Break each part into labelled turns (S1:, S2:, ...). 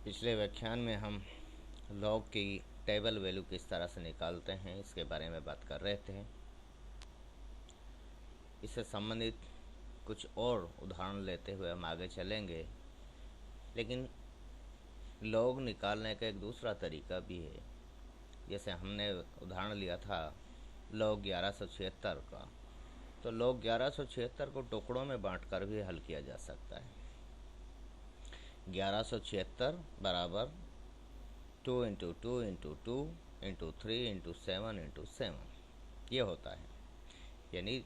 S1: पिछले व्याख्यान में हम लॉग की टेबल वैल्यू किस तरह से निकालते हैं इसके बारे में बात कर रहे थे। इससे संबंधित कुछ और उदाहरण लेते हुए हम आगे चलेंगे, लेकिन लॉग निकालने का एक दूसरा तरीका भी है। जैसे हमने उदाहरण लिया था लॉग 1176 का, तो लॉग 1176 को टुकड़ों में बांटकर भी हल किया जा सकता है। 1176 बराबर 2 into 2 into 2 into 3 into 7 into 7 ये होता है, यानी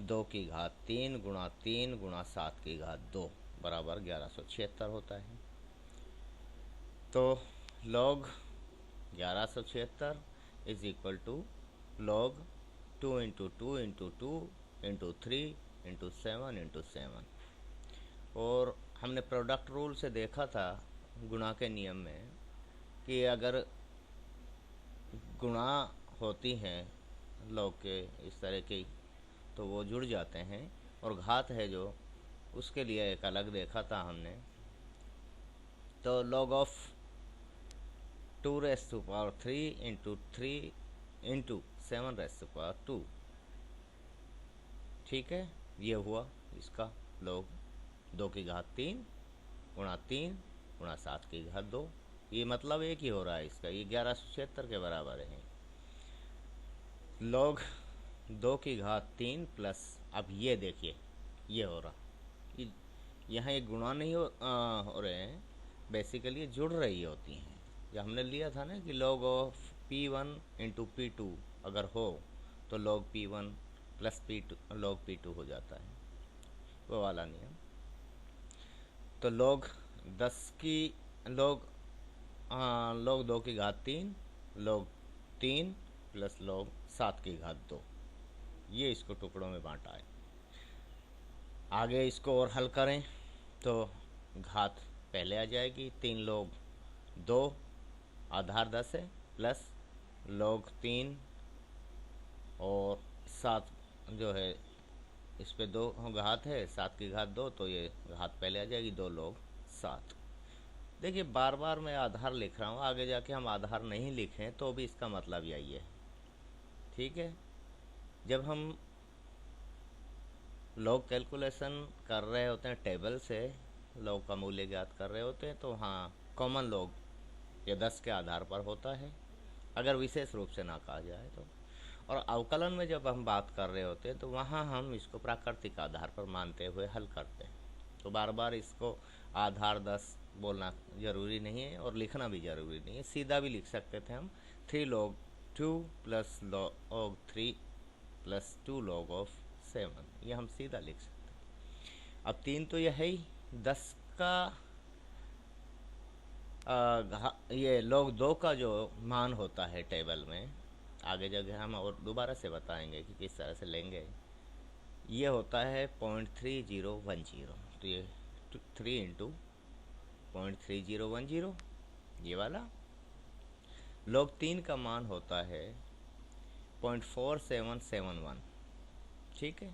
S1: 2 की घात 3 गुणा 3 गुणा 7 की घात 2 बराबर 1176 होता है। तो log 1176 is equal to log 2 into 2 into 2 into 3 into 7 into 7। और हमने प्रोडक्ट रूल से देखा था गुणा के नियम में कि अगर गुणा होती हैं लॉग के इस तरह की तो वो जुड़ जाते हैं, और घात है जो उसके लिए एक अलग देखा था हमने। तो log of 2 raise to power 3 into 3 into 7 raise to power 2, ठीक है, ये हुआ इसका लॉग 2 की घात 3 गुणा 3 गुणा 7 की घात 2। ये मतलब एक ही हो रहा है इसका, ये 1176 के बराबर है। लॉग 2 की घात 3 प्लस, अब ये देखिए ये हो रहा, ये यहाँ एक गुणा नहीं हो रहे हैं, बेसिकली ये जुड़ रही होती हैं। जो हमने लिया था ना कि log of P1 into P2 अगर हो तो log P1 plus P2 log P2 हो जाता है, वो वाला नियम। तो लॉग 10 की लॉग लॉग 2 की घात 3 लॉग 3 प्लस लॉग 7 की घात 2, ये इसको टुकड़ों में बांटा है। आगे इसको और हल करें तो घात पहले आ जाएगी, 3 लॉग 2 आधार 10 है प्लस लॉग 3 और 7 जो है इस पे 2 घात है, 7 की घात 2, तो ये घात पहले आ जाएगी 2 लॉग 7। देखिए बार बार मैं आधार लिख रहा हूँ, आगे जाके हम आधार नहीं लिखें तो भी इसका मतलब यही है, ठीक है। जब हम लॉग कैलकुलेशन कर रहे होते हैं टेबल से, लॉग का मूल्य ज्ञात कर रहे होते हैं, तो हाँ कॉमन लॉग ये 10 के आधार पर होता है अगर विशेष रूप से ना कहा जाए तो। और अवकलन में जब हम बात कर रहे होते हैं तो वहाँ हम इसको प्राकृतिक आधार पर मानते हुए हल करते हैं। तो बार बार इसको आधार 10 बोलना ज़रूरी नहीं है और लिखना भी ज़रूरी नहीं है, सीधा भी लिख सकते थे हम 3 log 2 plus log 3 plus 2 log of 7, ये हम सीधा लिख सकते हैं। अब 3 तो यह है ही, 10 का ये log 2 का जो मान होता है टेबल में, आगे जगह हम और दोबारा से बताएंगे कि किस तरह से लेंगे, ये होता है 0.3010। तो ये 3 इंटू 0.3010 ये वाला। log 3 का मान होता है 0.4771, ठीक है,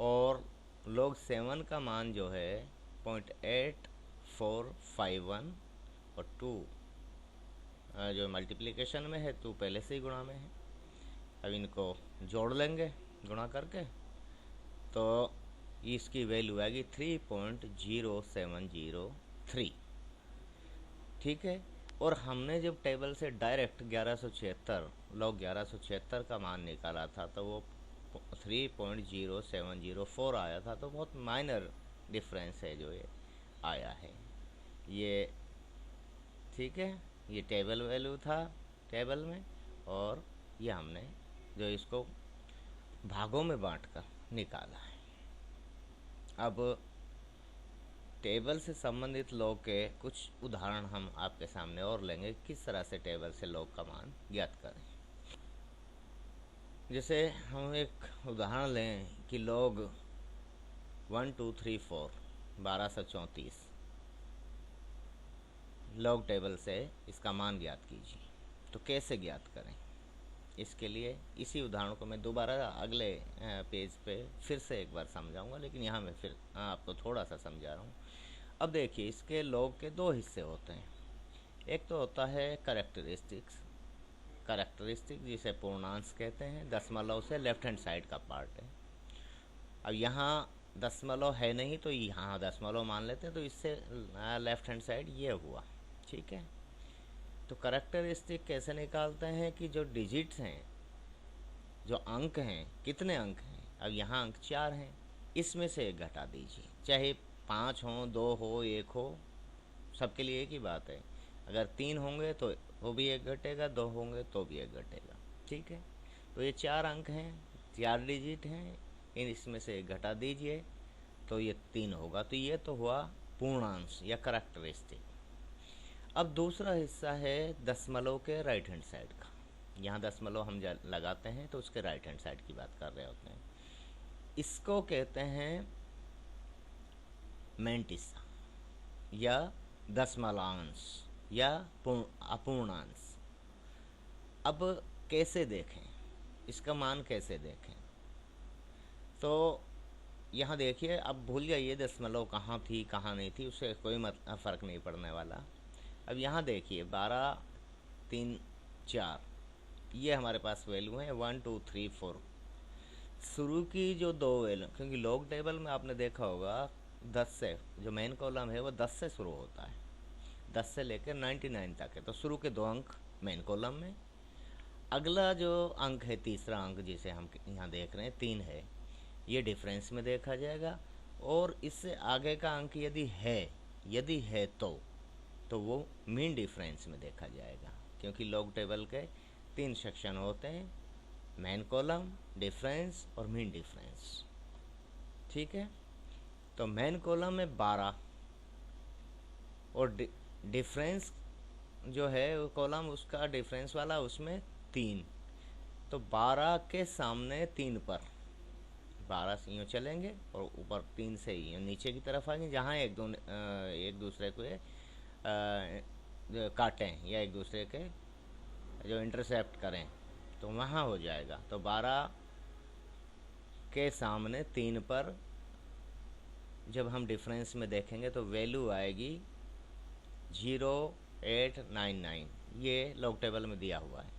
S1: और log 7 का मान जो है 0.8451 और 2 जो मल्टीप्लिकेशन में है 2 पहले से ही गुणा में है। अब इनको जोड़ लेंगे गुणा करके, तो इसकी वैल्यू आएगी 3.0703, ठीक है। और हमने जब टेबल से डायरेक्ट 1176 log 1176 का मान निकाला था तो वो 3.0704 आया था, तो बहुत माइनर डिफरेंस है जो ये आया है ये, ठीक है। ये टेबल वैल्यू था टेबल में, और ये हमने जो इसको भागों में बांटकर निकाला है। अब टेबल से संबंधित लॉग के कुछ उदाहरण हम आपके सामने और लेंगे, किस तरह से टेबल से लॉग का मान ज्ञात करें। जैसे हम एक उदाहरण लें कि लॉग 1234 1234 लॉग टेबल से इसका मान ज्ञात कीजिए। तो कैसे ज्ञात करें, इसके लिए इसी उदाहरण को मैं दोबारा अगले पेज पे फिर से एक बार समझाऊंगा, लेकिन यहाँ मैं फिर आपको थोड़ा सा समझा रहा हूँ। अब देखिए इसके लॉग के दो हिस्से होते हैं। एक तो होता है करेक्टरिस्टिक्स, जिसे पूर्णांश कहते हैं, दशमलव से लेफ्ट हैंड साइड का पार्ट है। अब यहाँ दशमलव है नहीं तो यहाँ दशमलव मान लेते हैं, तो इससे लेफ्ट हैंड साइड ये हुआ, ठीक है। तो करेक्टरिस्टिक कैसे निकालते हैं कि जो डिजिट्स हैं, जो अंक हैं, कितने अंक हैं, अब यहाँ अंक 4 हैं, इसमें से एक घटा दीजिए, चाहे 5 हो, 2 हो, 1 हो, सबके लिए एक ही बात है। अगर 3 होंगे तो वो भी एक घटेगा, 2 होंगे तो भी एक घटेगा, ठीक है। तो ये 4 अंक हैं, 4 डिजिट हैं, इसमें से एक घटा दीजिए तो ये 3 होगा। तो ये तो हुआ पूर्णांश या करेक्टरिस्टिक। अब दूसरा हिस्सा है दशमलव के राइट हैंड साइड का। यहाँ दशमलव हम लगाते हैं तो उसके राइट हैंड साइड की बात कर रहे होते हैं। इसको कहते हैं मैंटिस या दशमलांश या अपूर्णांश। अब कैसे देखें, इसका मान कैसे देखें? तो यहाँ देखिए, अब भूल जाइए दशमलव कहाँ थी कहाँ नहीं थी, उससे कोई फ़र्क नहीं पड़ने वाला। अब यहाँ देखिए 12, 3, 4 ये हमारे पास वैल्यू है 1, 2, 3, 4। शुरू की जो दो वैल्यू, क्योंकि लॉग टेबल में आपने देखा होगा 10 से, जो मेन कॉलम है वो 10 से शुरू होता है, 10 से लेकर 99 तक है। तो शुरू के 2 अंक मेन कॉलम में, अगला जो अंक है तीसरा अंक जिसे हम यहाँ देख रहे हैं 3 है, ये डिफरेंस में देखा जाएगा। और इससे आगे का अंक यदि है तो वो मीन डिफरेंस में देखा जाएगा, क्योंकि लॉग टेबल के 3 सेक्शन होते हैं, मेन कॉलम, डिफरेंस और मीन डिफरेंस, ठीक है। तो मेन कॉलम में 12 और डिफरेंस जो है वो कॉलम उसका डिफरेंस वाला उसमें 3। तो 12 के सामने 3 पर 12 से यूँ चलेंगे और ऊपर 3 से यूँ नीचे की तरफ आएंगे, जहाँ एक दूसरे को काटें या एक दूसरे के जो इंटरसेप्ट करें, तो वहाँ हो जाएगा। तो 12 के सामने 3 पर जब हम डिफरेंस में देखेंगे तो वैल्यू आएगी 0899, ये लॉग टेबल में दिया हुआ है।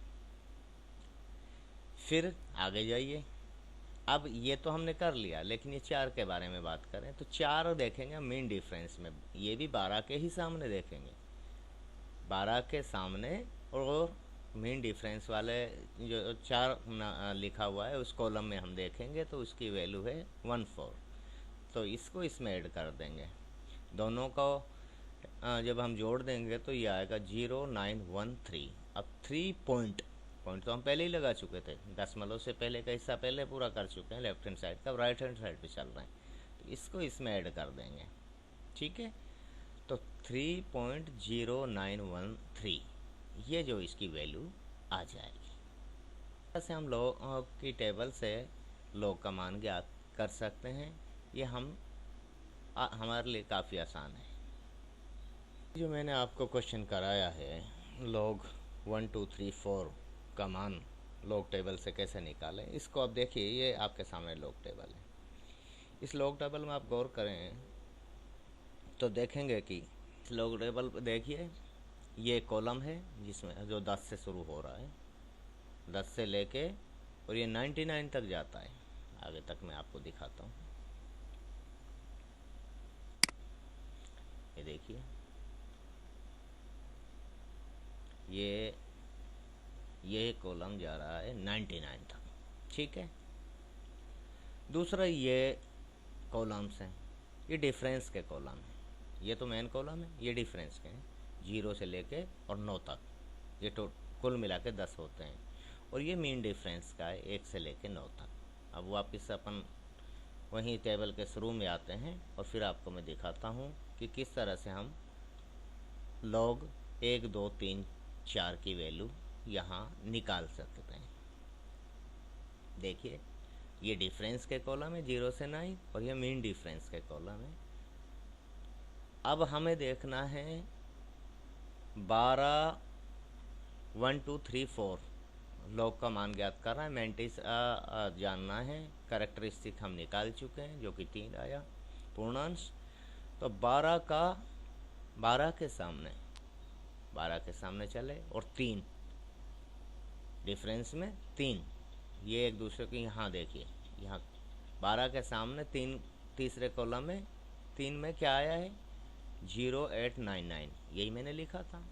S1: फिर आगे जाइए, अब ये तो हमने कर लिया, लेकिन ये 4 के बारे में बात करें तो 4 देखेंगे मीन डिफरेंस में, ये भी 12 के ही सामने देखेंगे, 12 के सामने, और मीन डिफरेंस वाले जो 4 लिखा हुआ है उस कॉलम में हम देखेंगे तो उसकी वैल्यू है 14। तो इसको इसमें ऐड कर देंगे, दोनों को जब हम जोड़ देंगे तो ये आएगा 0913। अब 3 पॉइंट तो हम पहले ही लगा चुके थे, दशमलव से पहले का हिस्सा पहले पूरा कर चुके हैं लेफ्ट हैंड साइड का, राइट हैंड साइड पे चल रहे हैं, तो इसको इसमें ऐड कर देंगे, ठीक है। तो 3.0913 ये जो इसकी वैल्यू आ जाएगी। ऐसे हम लॉग की टेबल से लॉग का मान ज्ञात कर सकते हैं, ये हमारे लिए काफ़ी आसान है। जो मैंने आपको क्वेश्चन कराया है लॉग 1, 2, 3, 4 का मान लॉग टेबल से कैसे निकालें, इसको आप देखिए, ये आपके सामने लॉग टेबल है। इस लॉग टेबल में आप गौर करें तो देखेंगे कि इस लॉग टेबल पर देखिए ये कॉलम है जिसमें जो 10 से शुरू हो रहा है, 10 से लेके और ये 99 तक जाता है। आगे तक मैं आपको दिखाता हूँ, ये देखिए ये कॉलम जा रहा है 99 तक, ठीक है। दूसरा ये कॉलम्स हैं, ये डिफरेंस के कॉलम हैं, ये तो मेन कॉलम है, ये डिफरेंस के हैं, 0 से लेके और 9 तक, ये कुल मिला के 10 होते हैं। और ये मीन डिफरेंस का है 1 से लेके 9 तक। अब वापस अपन वहीं टेबल के शुरू में आते हैं और फिर आपको मैं दिखाता हूँ कि किस तरह से हम लॉग 1, 2, 3, 4 की वैल्यू यहाँ निकाल सकते हैं। देखिए ये डिफरेंस के कॉलम है 0 से 9 और ये मीन डिफरेंस के कॉलम है। अब हमें देखना है 12, 1, 2, 3, 4 लॉग का मान ज्ञात करना है, मैंटिस जानना है, कैरेक्टरिस्टिक हम निकाल चुके हैं जो कि 3 आया पूर्णांश। तो 12 के सामने चले और 3 डिफरेंस में 3, ये एक दूसरे को यहाँ देखिए, यहाँ 12 के सामने 3, तीसरे कॉलम में 3 में क्या आया है 0899, यही मैंने लिखा था।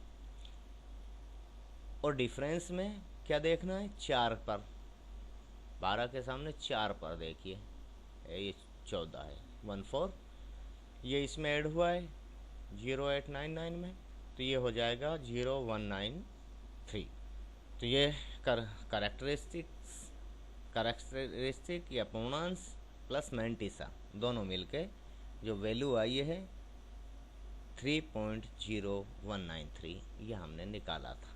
S1: और डिफरेंस में क्या देखना है 4 पर, 12 के सामने 4 पर देखिए, ये 14 है 14, ये इसमें ऐड हुआ है 0899 में, तो ये हो जाएगा 0193। तो ये करेक्टरिस्टिक या पूर्णांश प्लस मैंटिसा दोनों मिलके जो वैल्यू आई है 3.0193, ये हमने निकाला था।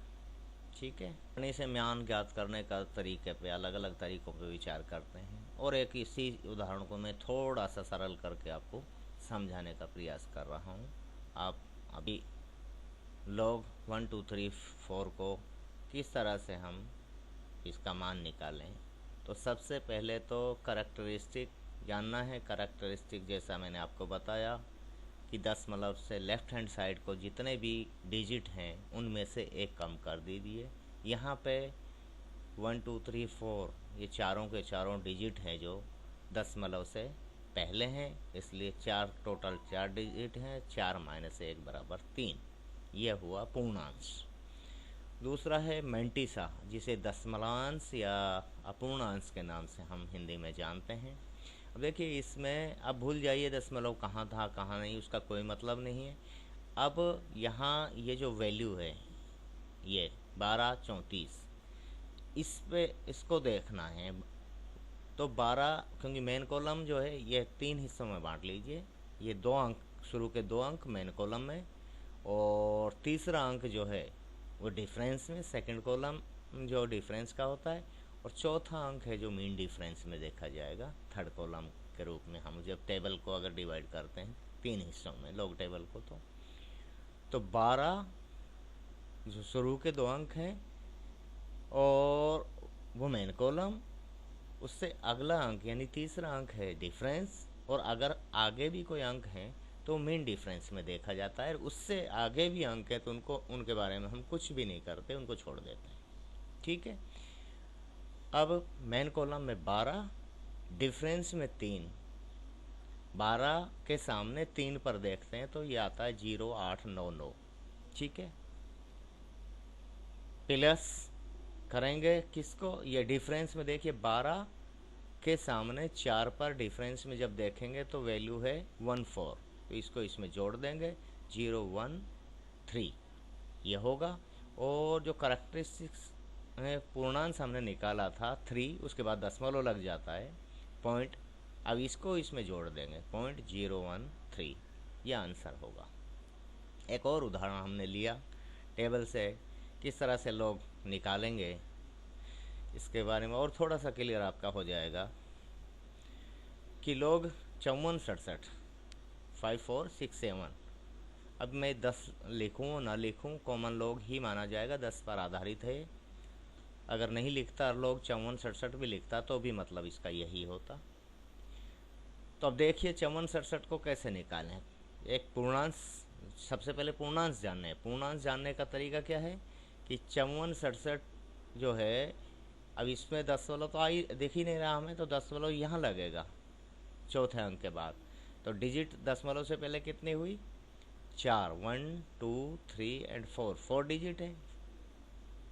S1: ठीक है, गणित से मान ज्ञात करने का तरीके पे अलग अलग तरीकों पे विचार करते हैं, और एक इसी उदाहरण को मैं थोड़ा सा सरल करके आपको समझाने का प्रयास कर रहा हूँ। आप अभी log 1 2 3 4 को किस तरह से हम इसका मान निकालें, तो सबसे पहले तो करेक्टरिस्टिक जानना है। करेक्टरिस्टिक जैसा मैंने आपको बताया कि दशमलव से लेफ्ट हैंड साइड को जितने भी डिजिट हैं उनमें से एक कम कर दीजिए। यहाँ पे 1 2 3 4 ये चारों के चारों डिजिट हैं जो दशमलव से पहले हैं, इसलिए टोटल 4 डिजिट हैं, 4 - 1 बराबर 3, यह हुआ पूर्णांश। दूसरा है मैंटिसा, जिसे दशमलवांश या अपूर्णांश के नाम से हम हिंदी में जानते हैं। अब देखिए इसमें अब भूल जाइए दशमलव कहाँ था कहाँ नहीं, उसका कोई मतलब नहीं है। अब यहाँ ये जो वैल्यू है ये 1234, इस पे इसको देखना है। तो 12, क्योंकि मेन कॉलम जो है ये 3 हिस्सों में बांट लीजिए, ये 2 अंक, शुरू के 2 अंक मेन कॉलम में, और तीसरा अंक जो है वो डिफरेंस में, सेकंड कॉलम जो डिफरेंस का होता है, और चौथा अंक है जो मीन डिफरेंस में देखा जाएगा थर्ड कॉलम के रूप में। हम जब टेबल को अगर डिवाइड करते हैं 3 हिस्सों में लॉग टेबल को, तो 12 जो शुरू के 2 अंक हैं और वो मेन कॉलम, उससे अगला अंक यानी तीसरा अंक है डिफरेंस, और अगर आगे भी कोई अंक हैं तो मेन डिफरेंस में देखा जाता है। उससे आगे भी अंक है तो उनके बारे में हम कुछ भी नहीं करते, उनको छोड़ देते हैं। ठीक है, अब मेन कॉलम में 12, डिफरेंस में 3, 12 के सामने 3 पर देखते हैं तो ये आता है 0899। ठीक है, प्लस करेंगे किसको, ये डिफरेंस में देखिए 12 के सामने 4 पर डिफरेंस में जब देखेंगे तो वैल्यू है 14, तो इसको इसमें जोड़ देंगे 013, ये होगा। और जो करेक्टरिस्टिक्स पूर्णांश हमने निकाला था 3, उसके बाद दशमलव लग जाता है पॉइंट, अब इसको इसमें जोड़ देंगे 0.013, ये आंसर होगा। एक और उदाहरण हमने लिया टेबल से, किस तरह से लोग निकालेंगे इसके बारे में और थोड़ा सा क्लियर आपका हो जाएगा कि लोग 5467 5467, अब मैं 10 लिखूँ ना लिखूँ, कॉमन लोग ही माना जाएगा, 10 पर आधारित है। अगर नहीं लिखता लोग 5467 भी लिखता तो भी मतलब इसका यही होता। तो अब देखिए 5467 को कैसे निकालें। एक पूर्णांश, सबसे पहले पूर्णांश जानना है। पूर्णांश जानने का तरीका क्या है कि 5467 जो है, अब इसमें दशमलव तो आई दिख ही नहीं रहा हमें, तो दशमलव यहाँ लगेगा चौथे अंक के बाद। तो डिजिट दशमलव से पहले कितनी हुई 4, 1 2 3 एंड 4 डिजिट है।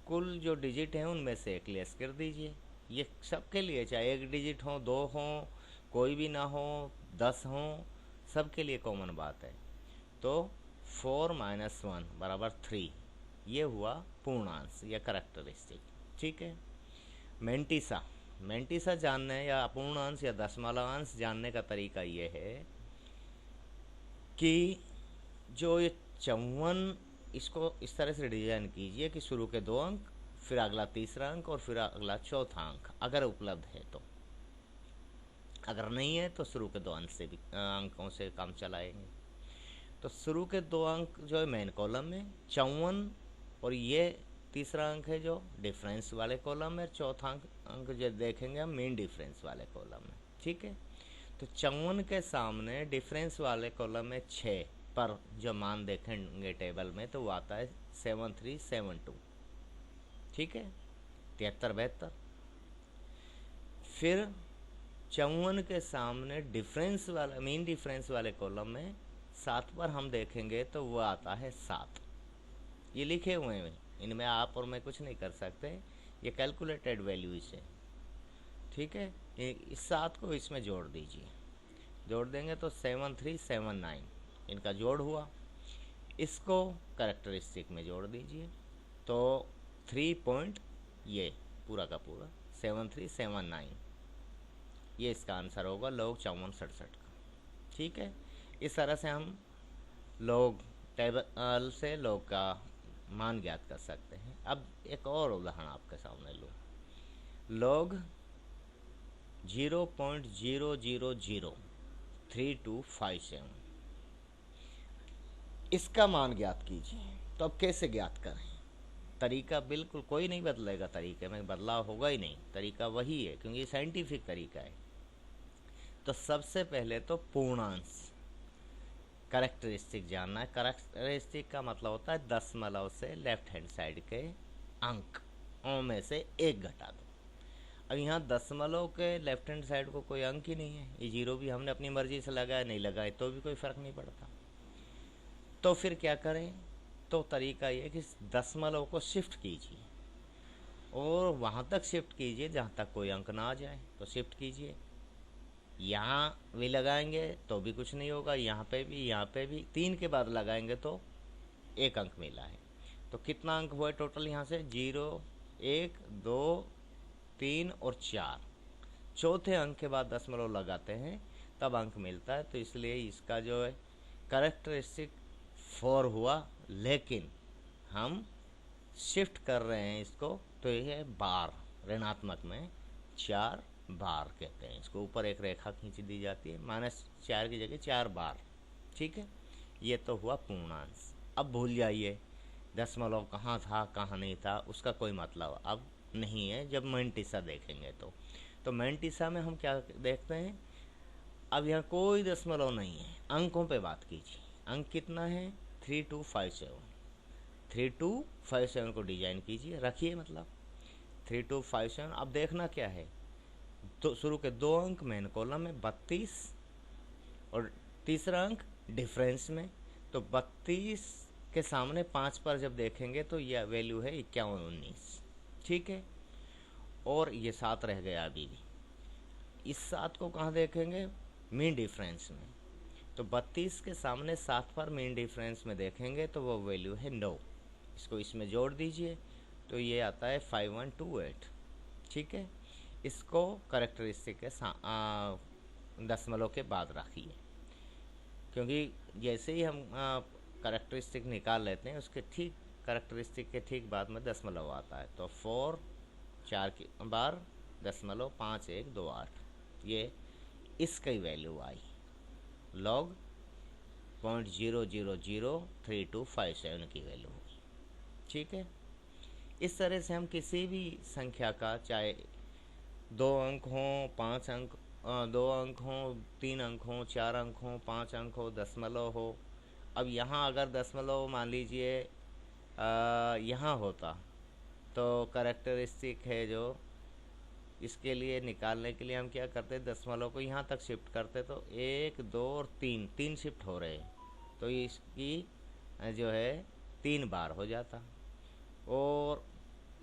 S1: कुल जो डिजिट हैं उनमें से एक लेस कर दीजिए। ये सबके लिए, चाहे 1 डिजिट हो, 2 हो, कोई भी ना हो, 10 हो, सबके लिए कॉमन बात है। तो 4 - 1 बराबर 3, ये हुआ पूर्णांश या करेक्टरिस्टिक। ठीक है, मैंटिसा जानने या अपूर्णांश या दशमलवांश जानने का तरीका ये है कि जो ये 54, इसको इस तरह से डिजाइन कीजिए कि शुरू के 2 अंक, फिर अगला तीसरा अंक और फिर अगला चौथा अंक अगर उपलब्ध है तो, अगर नहीं है तो शुरू के 2 अंक से भी अंकों से काम चलाएंगे। तो शुरू के 2 अंक जो है मेन कॉलम में 54, और ये तीसरा अंक है जो डिफरेंस वाले कॉलम में, चौथा अंक जो देखेंगे हम मेन डिफरेंस वाले कॉलम में। ठीक है, तो 54 के सामने डिफरेंस वाले कॉलम में 6 पर जो मान देखेंगे टेबल में तो वो आता है 7372। ठीक है, 7372। फिर 54 के सामने डिफरेंस वाला मीन डिफरेंस वाले कॉलम में 7 पर हम देखेंगे तो वो आता है 7। ये लिखे हुए हैं, इनमें आप और मैं कुछ नहीं कर सकते, ये कैलकुलेटेड वैल्यूज है। ठीक है, इस 7 को इसमें जोड़ दीजिए, जोड़ देंगे तो 7379 इनका जोड़ हुआ। इसको कैरेक्टरिस्टिक में जोड़ दीजिए तो 3 पॉइंट ये पूरा का पूरा 7379, ये इसका आंसर होगा log 5467 का। ठीक है, इस तरह से हम log टेबल से log का मान ज्ञात कर सकते हैं। अब एक और उदाहरण आपके सामने लो, log 0.0003257, इसका मान ज्ञात कीजिए। तो अब कैसे ज्ञात करें? तरीका बिल्कुल कोई नहीं बदलेगा, तरीके में बदलाव होगा ही नहीं, तरीका वही है क्योंकि साइंटिफिक तरीका है। तो सबसे पहले तो पूर्णांश कैरेक्टरिस्टिक जानना है। कैरेक्टरिस्टिक का मतलब होता है दशमलव से लेफ्ट हैंड साइड के अंक में से एक घटा दो। अब यहाँ दशमलव के लेफ्ट हैंड साइड को कोई अंक ही नहीं है, ये जीरो भी हमने अपनी मर्जी से लगाया, नहीं लगाए तो भी कोई फ़र्क नहीं पड़ता। तो फिर क्या करें? तो तरीका ये कि दशमलव को शिफ्ट कीजिए और वहाँ तक शिफ्ट कीजिए जहाँ तक कोई अंक ना आ जाए। तो शिफ्ट कीजिए, यहाँ भी लगाएंगे तो भी कुछ नहीं होगा, यहाँ पे भी 3 के बाद लगाएंगे तो एक अंक मिला है। तो कितना अंक हुआ टोटल? यहाँ से 0 1 2 3 और 4, चौथे अंक के बाद दशमलव लगाते हैं तब अंक मिलता है। तो इसलिए इसका जो है कैरेक्टरिस्टिक 4 हुआ, लेकिन हम शिफ्ट कर रहे हैं इसको, तो यह बार ऋणात्मक में 4 बार कहते हैं इसको। ऊपर एक रेखा खींच दी जाती है, -4 की जगह 4 बार। ठीक है, ये तो हुआ पूर्णांश। अब भूल जाइए दशमलव कहाँ था कहाँ नहीं था, उसका कोई मतलब अब नहीं है जब मैंटिसा देखेंगे तो मैंटिसा में हम क्या देखते हैं? अब यहाँ कोई दशमलव नहीं है, अंकों पे बात कीजिए। अंक कितना है? 3257। 3257 को डिजाइन कीजिए, रखिए मतलब 3257। अब देखना क्या है, तो शुरू के 2 अंक मेन कॉलम में 32 और तीसरा अंक डिफरेंस में। तो 32 के सामने 5 पर जब देखेंगे तो यह वैल्यू है 5119। ठीक है, और ये 7 रह गया अभी भी। इस 7 को कहाँ देखेंगे? मीन डिफरेंस में। तो 32 के सामने 7 पर मीन डिफरेंस में देखेंगे तो वो वैल्यू है 9। इसको इसमें जोड़ दीजिए तो ये आता है 5128। ठीक है, इसको कैरेक्टरिस्टिक के दशमलव के बाद रखिए, क्योंकि जैसे ही हम कैरेक्टरिस्टिक निकाल लेते हैं उसके ठीक कैरेक्टरिस्टिक के ठीक बाद में दशमलव आता है। तो 4 4 की बार दशमलव 5128, ये इसकी वैल्यू आई log 0.0003257 की वैल्यू हुई। ठीक है, इस तरह से हम किसी भी संख्या का, चाहे 2 अंक हों, 5 अंक 2 अंक हों, 3 अंक हों, 4 अंक हों, 5 अंक हो, दशमलव हो। अब यहाँ अगर दशमलव मान लीजिए यहाँ होता तो कैरेक्टरिस्टिक है जो, इसके लिए निकालने के लिए हम क्या करते, दशमलव को यहाँ तक शिफ्ट करते तो 1 2 और 3 शिफ्ट हो रहे हैं, तो इसकी जो है 3 बार हो जाता। और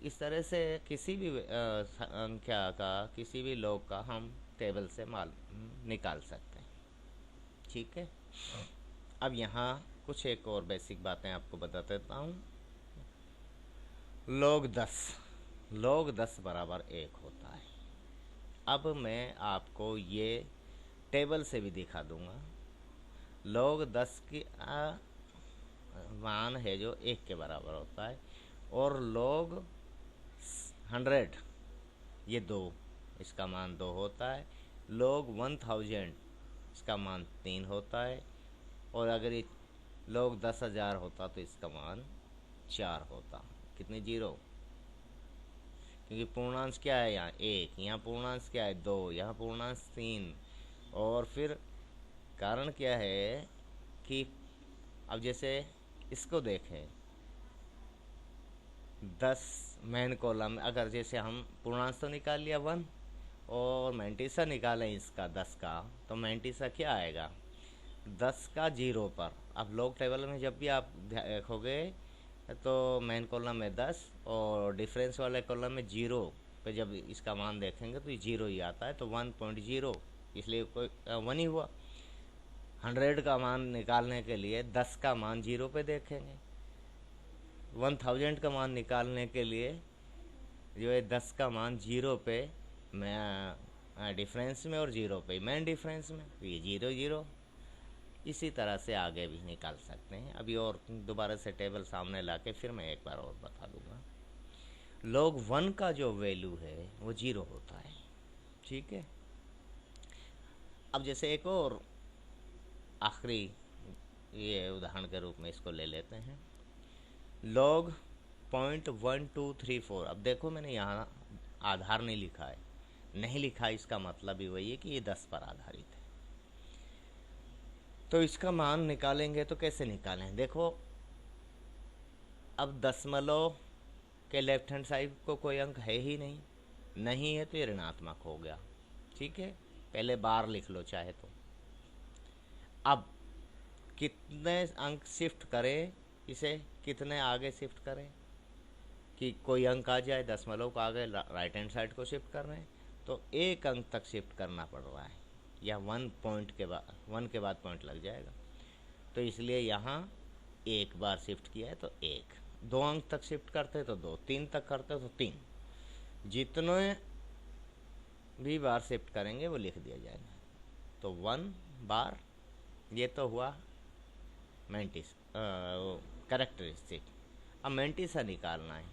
S1: इस तरह से किसी भी संख्या का, किसी भी log का हम टेबल से निकाल सकते हैं। ठीक है, अब यहाँ कुछ एक और बेसिक बातें आपको बता देता हूँ। log 10 बराबर 1 होता है। अब मैं आपको ये टेबल से भी दिखा दूंगा। log 10 की मान है जो 1 के बराबर होता है, और log 100 ये 2, इसका मान 2 होता है। log 1000 इसका मान 3 होता है, और अगर ये log 10,000 होता तो इसका मान 4 होता। कितने 0? क्योंकि पूर्णांश क्या है यहाँ 1, यहाँ पूर्णांश क्या है 2, यहाँ पूर्णांश 3, और फिर कारण क्या है कि अब जैसे इसको देखें, 10 मेन कॉलम, अगर जैसे हम पूर्णांश तो निकाल लिया 1 और मैंटिसा निकालें इसका 10 का, तो मैंटिसा क्या आएगा 10 का 0 पर। अब लॉग टेबल में जब भी आप देखोगे तो मेन कॉलम में 10 और डिफरेंस वाले कॉलम में 0 पे जब इसका मान देखेंगे तो 0 ही आता है, तो 1.0, इसलिए कोई 1 ही हुआ। 100 का मान निकालने के लिए 10 का मान 0 पे देखेंगे, 1000 का मान निकालने के लिए जो है 10 का मान 0 पे मैं डिफरेंस में और 0 पे मेन डिफरेंस में, तो ये 0 0। इसी तरह से आगे भी निकाल सकते हैं। अभी और दोबारा से टेबल सामने लाके फिर मैं एक बार और बता दूंगा। log 1 का जो वैल्यू है वो 0 होता है, ठीक है। अब जैसे एक और आखिरी ये उदाहरण के रूप में इसको ले लेते हैं, log 0.1234। अब देखो मैंने यहाँ आधार नहीं लिखा है, नहीं लिखा, इसका मतलब ही वही है कि ये 10 पर आधारित है। तो इसका मान निकालेंगे तो कैसे निकालें, देखो अब दशमलव के लेफ्ट हैंड साइड को कोई अंक है ही नहीं है तो ये ऋणात्मक हो गया, ठीक है। पहले बार लिख लो चाहे तो। अब कितने अंक शिफ्ट करें, इसे कितने आगे शिफ्ट करें कि कोई अंक आ जाए, दशमलव को आगे राइट हैंड साइड को शिफ्ट कर रहे हैं तो 1 अंक तक शिफ्ट करना पड़ रहा है, या 1 के बाद पॉइंट लग जाएगा। तो इसलिए यहाँ 1 बार शिफ्ट किया है तो 1, 2 अंक तक शिफ्ट करते तो 2, 3 तक करते तो 3, जितने भी बार शिफ्ट करेंगे वो लिख दिया जाएगा। तो 1 बार, ये तो हुआ मैंटिस कैरेक्टरिस्टिक। अब मैंटिसा निकालना है,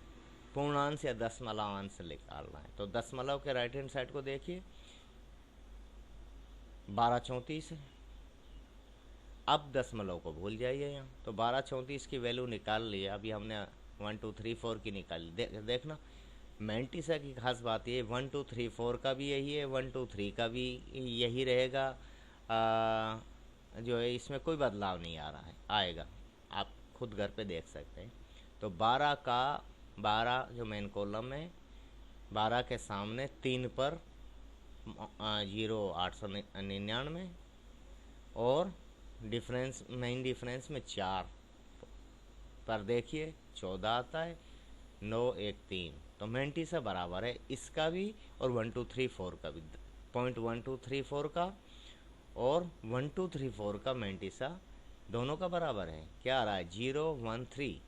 S1: पूर्णांश या दशमलवांश निकालना है। तो दशमलव के राइट हैंड साइड को देखिए 1234 है। अब दशमलव को भूल जाइए यहाँ, तो 1234 की वैल्यू निकाल ली। अभी हमने 1 2 3 4 की निकाली। देखना मैंटिसा की खास बात ये 1 2 3 4 का भी यही है, 1 2 3 का भी यही रहेगा। जो है इसमें कोई बदलाव नहीं आ रहा है, आएगा, आप खुद घर पे देख सकते हैं। तो 12 जो मेन कॉलम है, 12 के सामने 3 पर 899 और डिफरेंस मेन डिफरेंस में 4 पर देखिए 14 आता है, 9 1 3। तो मैंटिसा बराबर है इसका भी और 1 2 3 4 का भी, 0.1234 का और 1 2 3 4 का मैंटिसा दोनों का बराबर है। क्या आ रहा है 0 1 3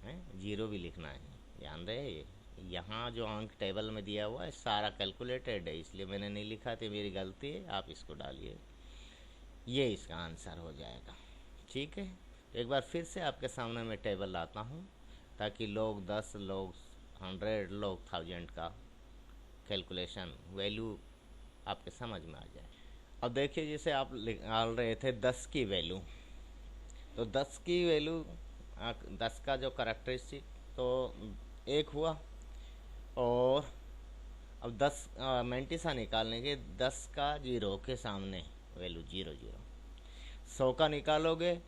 S1: है, 0 भी लिखना है, ध्यान रहे। यहाँ जो अंक टेबल में दिया हुआ है सारा कैलकुलेटेड है, इसलिए मैंने नहीं लिखा थी, मेरी गलती है, आप इसको डालिए, ये इसका आंसर हो जाएगा, ठीक है। तो एक बार फिर से आपके सामने मैं टेबल लाता हूँ ताकि लोग 10, लोग 100, लोग 1000 का कैलकुलेशन वैल्यू आपके समझ में आ जाए। अब देखिए जैसे आप निकाल रहे थे 10 की वैल्यू, तो 10 की वैल्यू 10 का जो कैरेक्टरिस्टिक तो 1 हुआ, और अब 10 मैंटिसा निकालने के 10 का 0 के सामने वैल्यू 0 0। 100 का निकालोगे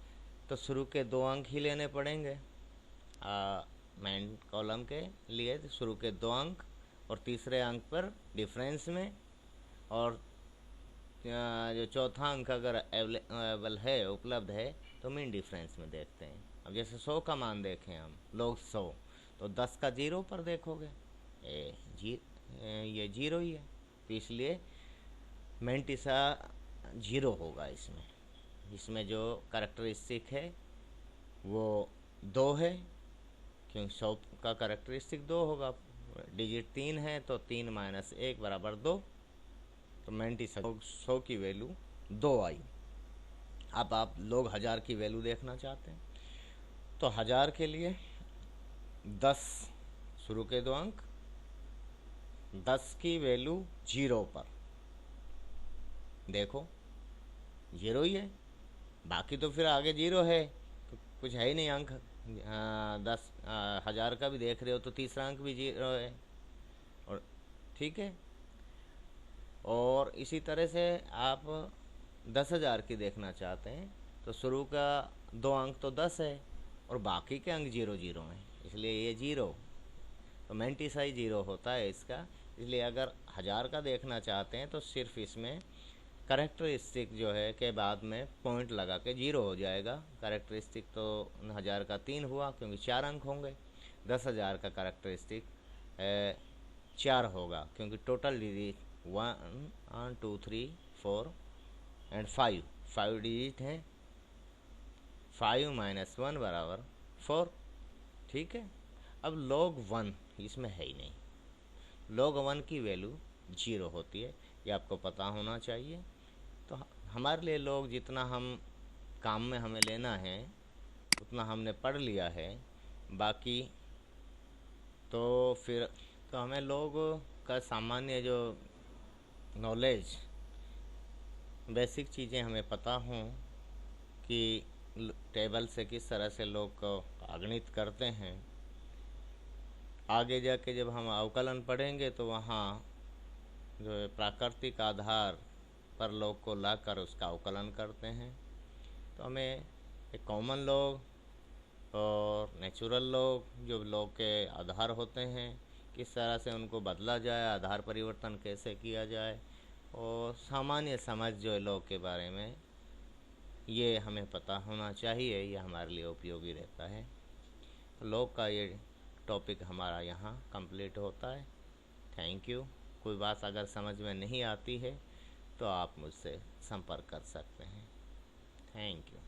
S1: तो शुरू के 2 अंक ही लेने पड़ेंगे मेन कॉलम के लिए, तो शुरू के 2 अंक और तीसरे अंक पर डिफरेंस में, और जो चौथा अंक अगर अवेलेबल है, उपलब्ध है, तो मेन डिफरेंस में देखते हैं। अब जैसे 100 का मान देखें हम लोग 100, तो 10 का 0 पर देखोगे ये 0 ही है, तो इसलिए मैंटिसा 0 होगा। इसमें जो कैरेक्टरिस्टिक है वो 2 है, क्योंकि 100 का कैरेक्टरिस्टिक 2 होगा, डिजिट 3 है तो 3 - 1 = 2, तो मैंटिसा 100 की वैल्यू 2 आई। अब आप लोग 1000 की वैल्यू देखना चाहते हैं, तो 1000 के लिए 10 शुरू के 2 अंक, 10 की वैल्यू 0 पर देखो 0 ही है, बाकी तो फिर आगे 0 है तो कुछ है ही नहीं अंक। 10,000 का भी देख रहे हो तो तीसरा अंक भी 0 है, और ठीक है। और इसी तरह से आप 10,000 की देखना चाहते हैं तो शुरू का 2 अंक तो 10 है और बाकी के अंक 0 0 हैं, इसलिए ये 0, तो मेंटिसाई 0 होता है इसका। इसलिए अगर 1000 का देखना चाहते हैं तो सिर्फ इसमें करेक्टरिस्टिक जो है के बाद में पॉइंट लगा के 0 हो जाएगा। करेक्टरिस्टिक तो 1000 का 3 हुआ क्योंकि 4 अंक होंगे। 10,000 का करेक्टरिस्टिक 4 होगा क्योंकि टोटल डिजिट 1 2 3 4 एंड 5 डिजिट हैं। 5 - 1 बराबर 4। ठीक है। अब log 1 इसमें है ही नहीं, log 1 की वैल्यू 0 होती है, ये आपको पता होना चाहिए। तो हमारे लिए log जितना हम काम में हमें लेना है उतना हमने पढ़ लिया है, बाकी तो फिर तो हमें log का सामान्य जो नॉलेज, बेसिक चीज़ें हमें पता हों कि टेबल से किस तरह से लोग को अगणित करते हैं। आगे जाके जब हम अवकलन पढ़ेंगे तो वहाँ जो है प्राकृतिक आधार पर लोग को लाकर उसका अवकलन करते हैं। तो हमें एक कॉमन लॉग और नेचुरल लॉग जो लॉग के आधार होते हैं किस तरह से उनको बदला जाए, आधार परिवर्तन कैसे किया जाए, और सामान्य समझ जो है लॉग के बारे में ये हमें पता होना चाहिए, ये हमारे लिए उपयोगी रहता है। लॉग का ये टॉपिक हमारा यहाँ कंप्लीट होता है। Thank you. कोई बात अगर समझ में नहीं आती है तो आप मुझसे संपर्क कर सकते हैं। Thank you.